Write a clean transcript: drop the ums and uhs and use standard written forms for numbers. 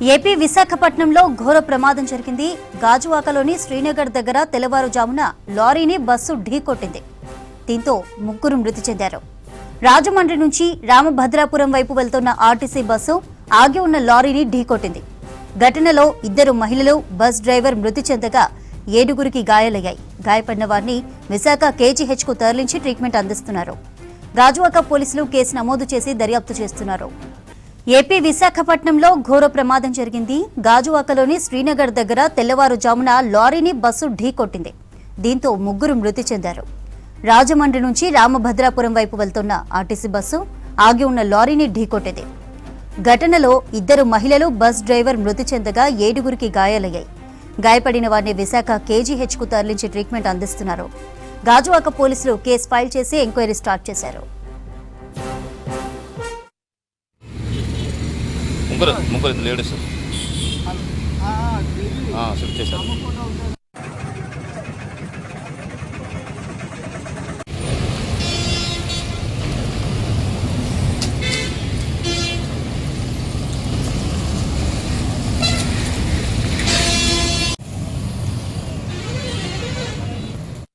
AP విశాఖపట్నంలో ఘోర ప్రమాదం జరిగింది. గాజువాకలోని శ్రీనగర్ దగ్గర తెల్లవారుజామున లారీని బస్సు ఢీకొట్టింది. దీంతో ముగ్గురు మృతి చెందారు. రాజమండ్రి నుంచి రామభద్రాపురం వైపు వెళ్తున్న ఆర్టీసీ బస్సు ఆగి ఉన్న లారీని ఢీకొట్టింది. ఘటనలో 2 మహిళలు, బస్ డ్రైవర్ మృతి చెందగా 7గురికి గాయాలయ్యాయి. గాయపడిన వారిని విశాఖ కేజీహెచ్కు తరలించి ట్రీట్మెంట్ అందిస్తున్నారు. గాజువాక పోలీసులు కేసు నమోదు చేసి దర్యాప్తు చేస్తున్నారు. ఏపీ విశాఖపట్నంలో ఘోర ప్రమాదం జరిగింది. గాజువాకలోని శ్రీనగర్ దగ్గర తెల్లవారుజామున లారీని బస్సు ఢీకొట్టింది. దీంతో ముగ్గురు మృతి చెందారు. రాజమండ్రి నుంచి రామభద్రాపురం వైపు వెళ్తున్న ఆర్టీసీ బస్సు ఆగి ఉన్న లారీని ఢీకొట్టింది. ఘటనలో 2 మహిళలు, బస్ డ్రైవర్ మృతి చెందగా 7గురికి గాయాలయ్యాయి. గాయపడిన వారిని విశాఖ కేజీహెచ్కు తరలించి ట్రీట్మెంట్ అందిస్తున్నారు. గాజువాక పోలీసులు కేసు ఫైల్ చేసి ఎంక్వైరీ స్టార్ట్ చేశారు. ముగ్గురు లేడీస్ షిఫ్ట్ చేశారు.